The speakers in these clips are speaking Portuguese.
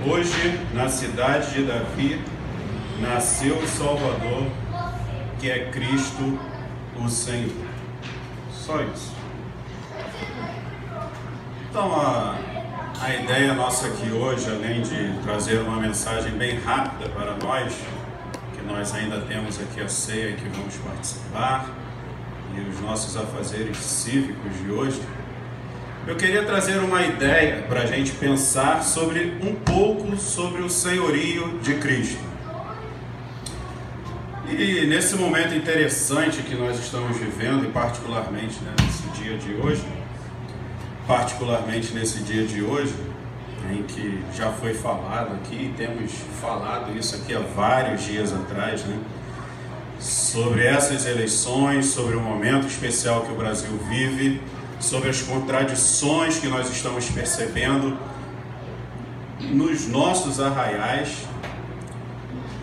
Hoje, na cidade de Davi, nasceu o Salvador, que é Cristo, o Senhor. Só isso. Então, a ideia nossa aqui hoje, além de trazer uma mensagem bem rápida para nós, que nós ainda temos aqui a ceia que vamos participar, e os nossos afazeres cívicos de hoje, eu queria trazer uma ideia para a gente pensar um pouco sobre o senhorio de Cristo. E nesse momento interessante que nós estamos vivendo, e particularmente nesse dia de hoje, em que já foi falado aqui, temos falado isso aqui há vários dias atrás, sobre essas eleições, sobre o momento especial que o Brasil vive, sobre as contradições que nós estamos percebendo nos nossos arraiais.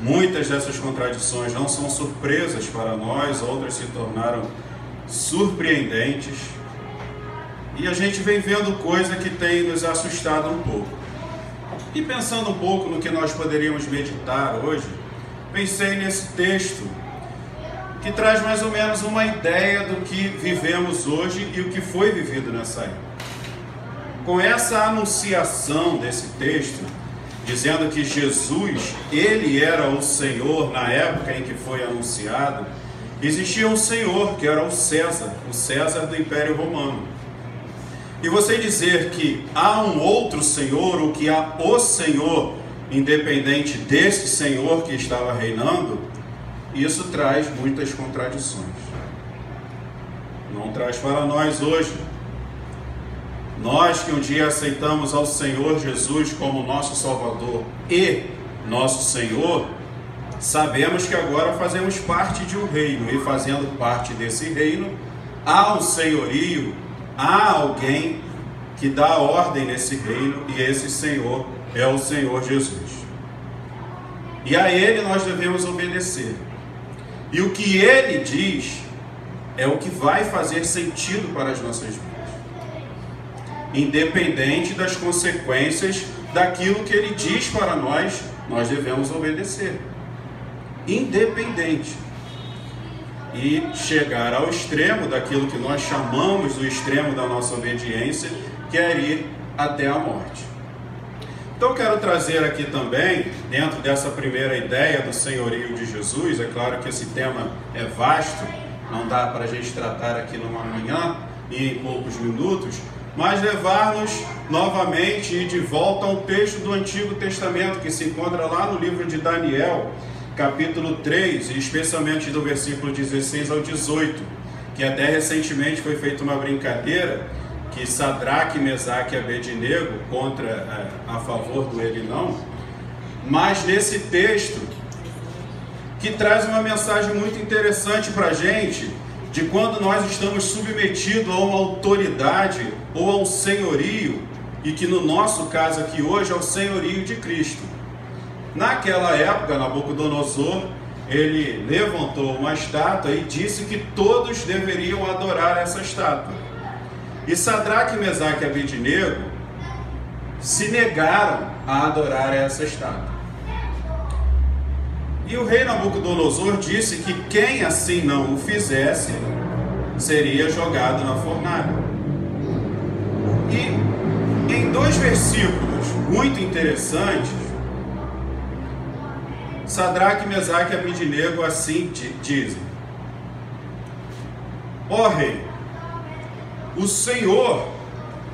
Muitas dessas contradições não são surpresas para nós, outras se tornaram surpreendentes. E a gente vem vendo coisa que tem nos assustado um pouco. E pensando um pouco no que nós poderíamos meditar hoje, pensei nesse texto que traz mais ou menos uma ideia do que vivemos hoje e o que foi vivido nessa época. Com essa anunciação desse texto, dizendo que Jesus, ele era o Senhor na época em que foi anunciado, existia um Senhor que era o César do Império Romano. E você dizer que há um outro Senhor, ou que há o Senhor, independente desse Senhor que estava reinando, isso traz muitas contradições. Não traz para nós hoje. Nós que um dia aceitamos ao Senhor Jesus como nosso Salvador e nosso Senhor, sabemos que agora fazemos parte de um reino, e fazendo parte desse reino, há um senhorio, há alguém que dá ordem nesse reino, e esse Senhor é o Senhor Jesus. E a Ele nós devemos obedecer. E o que Ele diz é o que vai fazer sentido para as nossas vidas, independente das consequências daquilo que Ele diz para nós, nós devemos obedecer, independente. E chegar ao extremo daquilo que nós chamamos do extremo da nossa obediência, que é ir até a morte. Então eu quero trazer aqui também, dentro dessa primeira ideia do senhorio de Jesus, é claro que esse tema é vasto, não dá para a gente tratar aqui numa manhã e em poucos minutos, mas levar-nos novamente e de volta ao texto do Antigo Testamento, que se encontra lá no livro de Daniel, capítulo 3, e especialmente do versículo 16 ao 18, que até recentemente foi feita uma brincadeira, que Sadraque, Mesaque e Abednego a favor do ele não, mas nesse texto que traz uma mensagem muito interessante para a gente, de quando nós estamos submetidos a uma autoridade ou a um senhorio, e que no nosso caso aqui hoje é o senhorio de Cristo. Naquela época, Nabucodonosor, ele levantou uma estátua e disse que todos deveriam adorar essa estátua. E Sadraque, Mesaque e Abednego se negaram a adorar essa estátua. E o rei Nabucodonosor disse que quem assim não o fizesse, seria jogado na fornalha. E em dois versículos muito interessantes, Sadraque, Mesaque e Abednego assim dizem: ó rei, o Senhor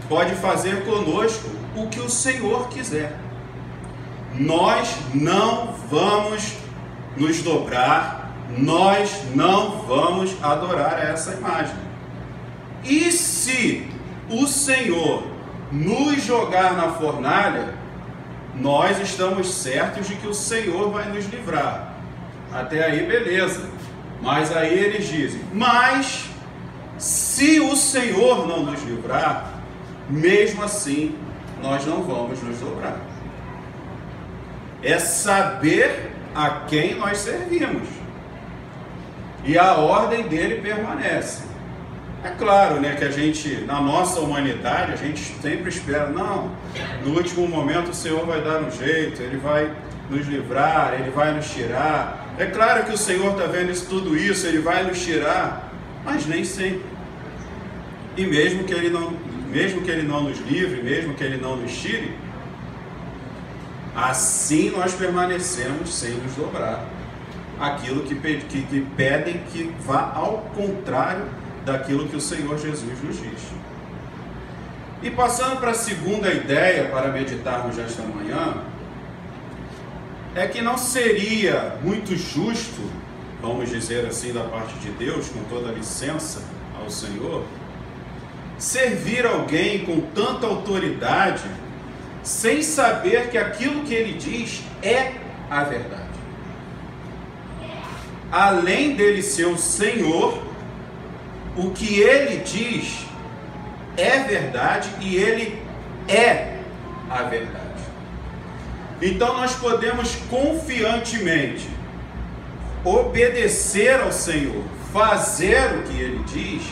pode fazer conosco o que o Senhor quiser. Nós não vamos nos dobrar, nós não vamos adorar essa imagem. E se o Senhor nos jogar na fornalha, nós estamos certos de que o Senhor vai nos livrar. Até aí, beleza. Mas aí eles dizem: mas se o Senhor não nos livrar, mesmo assim, nós não vamos nos dobrar. É saber a quem nós servimos. E a ordem dele permanece. É claro, né, que a gente, na nossa humanidade, a gente sempre espera, não, no último momento o Senhor vai dar um jeito, Ele vai nos livrar, Ele vai nos tirar. É claro que o Senhor está vendo tudo isso, Ele vai nos tirar, mas nem sempre. E mesmo que Ele não nos livre, mesmo que Ele não nos tire, assim nós permanecemos sem nos dobrar. Aquilo que pedem que vá ao contrário daquilo que o Senhor Jesus nos diz. E passando para a segunda ideia para meditarmos nesta manhã, é que não seria muito justo, vamos dizer assim, da parte de Deus, com toda a licença ao Senhor, servir alguém com tanta autoridade, sem saber que aquilo que ele diz é a verdade. Além dele ser o Senhor, o que ele diz é verdade e ele é a verdade. Então nós podemos confiantemente obedecer ao Senhor, fazer o que ele diz,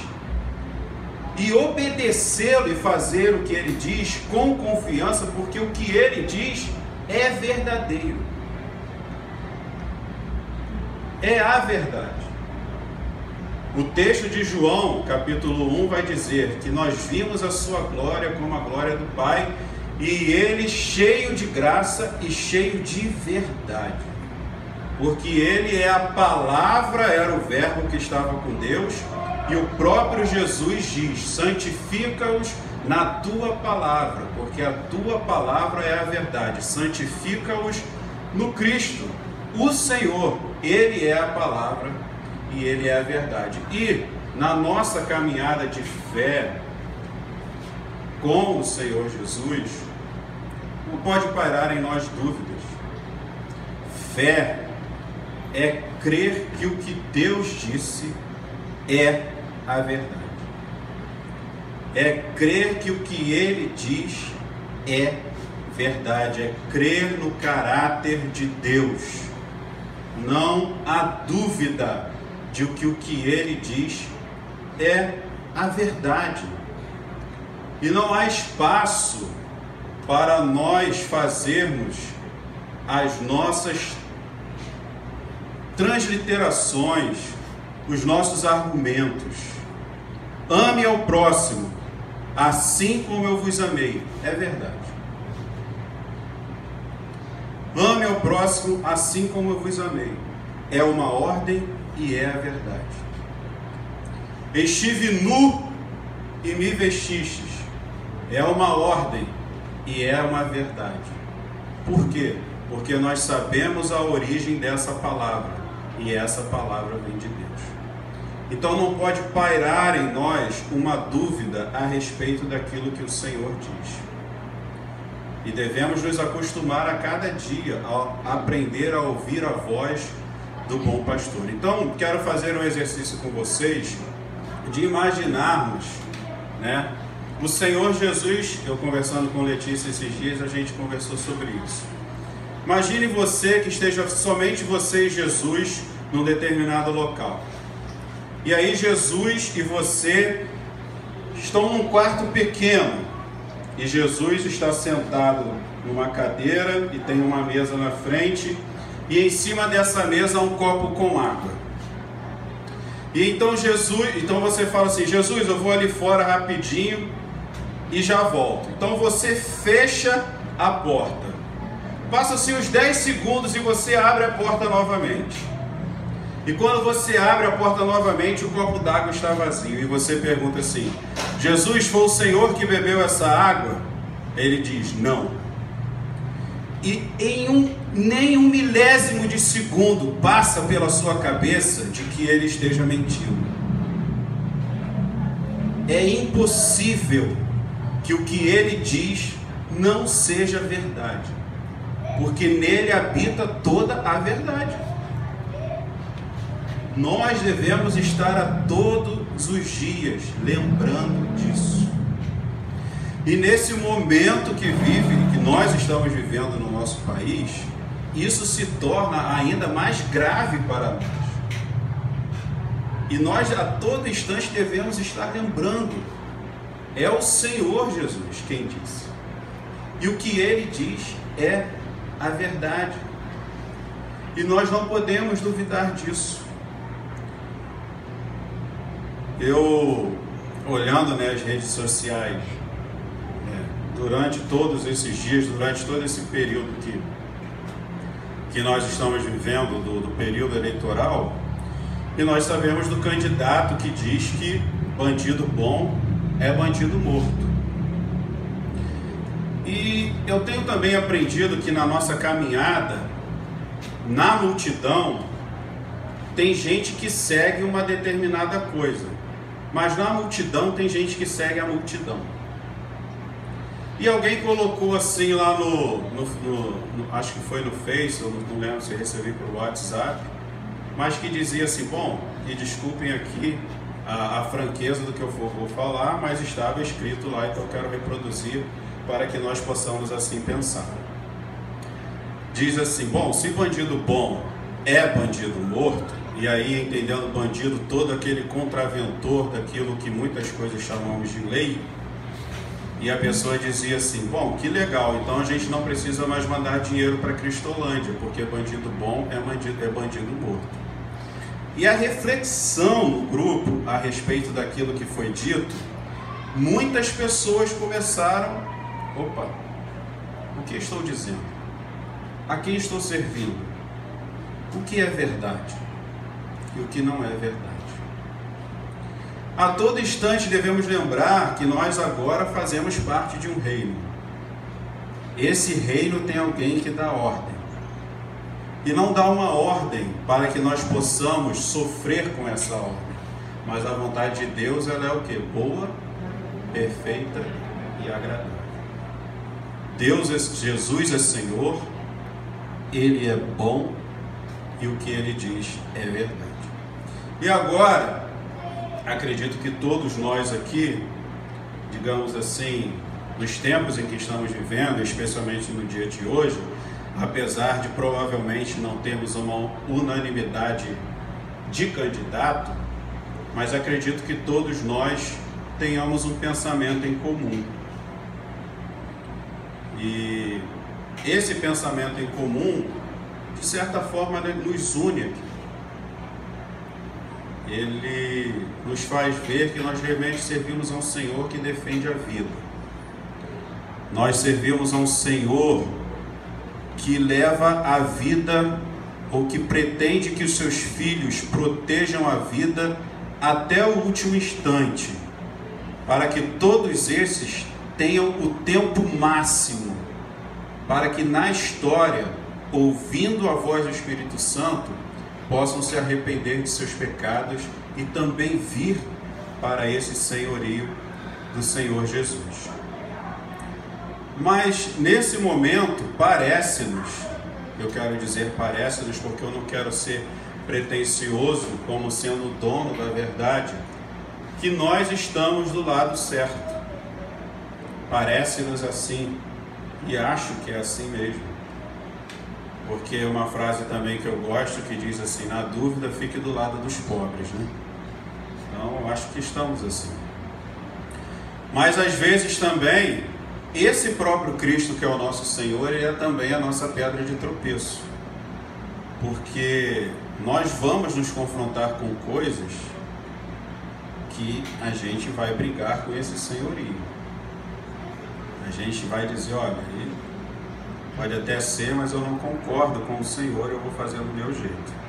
e obedecê-lo e fazer o que ele diz com confiança, porque o que ele diz é verdadeiro. É a verdade. O texto de João, capítulo 1, vai dizer que nós vimos a sua glória como a glória do Pai, e ele cheio de graça e cheio de verdade. Porque ele é a palavra, era o verbo que estava com Deus, e o próprio Jesus diz: santifica-os na tua palavra, porque a tua palavra é a verdade. Santifica-os no Cristo, o Senhor, ele é a palavra e ele é a verdade. E na nossa caminhada de fé com o Senhor Jesus, não pode parar em nós dúvidas. Fé é crer que o que Deus disse é a verdade. É crer que o que ele diz é verdade. É crer no caráter de Deus. Não há dúvida de que o que ele diz é a verdade. E não há espaço para nós fazermos as nossas transliterações, os nossos argumentos. Ame ao próximo, assim como eu vos amei. É verdade. Ame ao próximo, assim como eu vos amei. É uma ordem e é a verdade. Estive nu e me vestistes. É uma ordem e é uma verdade. Por quê? Porque nós sabemos a origem dessa palavra, e essa palavra vem de Deus. Então não pode pairar em nós uma dúvida a respeito daquilo que o Senhor diz. E devemos nos acostumar a cada dia a aprender a ouvir a voz do bom pastor. Então quero fazer um exercício com vocês de imaginarmos, né, o Senhor Jesus. Eu conversando com Letícia esses dias, a gente conversou sobre isso. Imagine você que esteja somente você e Jesus num determinado local. E aí Jesus e você estão num quarto pequeno. E Jesus está sentado numa cadeira e tem uma mesa na frente. E em cima dessa mesa há um copo com água. E então você fala assim: Jesus, eu vou ali fora rapidinho e já volto. Então você fecha a porta. Passa-se uns 10 segundos e você abre a porta novamente. E quando você abre a porta novamente, o copo d'água está vazio. E você pergunta assim: Jesus, foi o Senhor que bebeu essa água? Ele diz: não. E nem um milésimo de segundo passa pela sua cabeça de que ele esteja mentindo. É impossível que o que ele diz não seja verdade, porque nele habita toda a verdade. Nós devemos estar a todos os dias lembrando disso. E nesse momento que nós estamos vivendo no nosso país, isso se torna ainda mais grave para nós. E nós a todo instante devemos estar lembrando, é o Senhor Jesus quem disse. E o que Ele diz é a verdade. E nós não podemos duvidar disso. Eu, olhando as redes sociais, durante todos esses dias, durante todo esse período que nós estamos vivendo, do período eleitoral, e nós sabemos do candidato que diz que bandido bom é bandido morto. E eu tenho também aprendido que na nossa caminhada, na multidão, tem gente que segue uma determinada coisa, mas na multidão tem gente que segue a multidão. E alguém colocou assim lá acho que foi no Face, eu não lembro se eu recebi por WhatsApp, mas que dizia assim, bom, e desculpem aqui a franqueza do que eu vou falar, mas estava escrito lá, então eu quero reproduzir para que nós possamos assim pensar. Diz assim, bom, se bandido bom é bandido morto, e aí entendendo bandido todo aquele contraventor daquilo que muitas coisas chamamos de lei, e a pessoa dizia assim, bom, que legal, então a gente não precisa mais mandar dinheiro para Cristolândia, porque bandido bom é bandido morto. E a reflexão no grupo a respeito daquilo que foi dito, muitas pessoas começaram, opa, o que estou dizendo? A quem estou servindo? O que é verdade? E o que não é verdade? A todo instante devemos lembrar que nós agora fazemos parte de um reino. Esse reino tem alguém que dá ordem. E não dá uma ordem para que nós possamos sofrer com essa ordem. Mas a vontade de Deus, ela é o quê? Boa, perfeita e agradável. Jesus é Senhor, Ele é bom e o que Ele diz é verdade. E agora, acredito que todos nós aqui, digamos assim, nos tempos em que estamos vivendo, especialmente no dia de hoje, apesar de provavelmente não termos uma unanimidade de candidato, mas acredito que todos nós tenhamos um pensamento em comum. E esse pensamento em comum, de certa forma, nos une aqui. Ele nos faz ver que nós realmente servimos a um Senhor que defende a vida. Nós servimos a um Senhor que leva a vida, ou que pretende que os seus filhos protejam a vida até o último instante, para que todos esses tenham o tempo máximo, para que na história, ouvindo a voz do Espírito Santo, possam se arrepender de seus pecados e também vir para esse senhorio do Senhor Jesus. Mas nesse momento parece-nos, eu quero dizer parece-nos porque eu não quero ser pretensioso como sendo o dono da verdade, que nós estamos do lado certo. Parece-nos assim, e acho que é assim mesmo. Porque é uma frase também que eu gosto que diz assim, na dúvida fique do lado dos pobres, né? Então eu acho que estamos assim. Mas às vezes também, esse próprio Cristo que é o nosso Senhor, ele é também a nossa pedra de tropeço. Porque nós vamos nos confrontar com coisas que a gente vai brigar com esse senhorio. A gente vai dizer, olha, pode até ser, mas eu não concordo com o Senhor, eu vou fazer do meu jeito.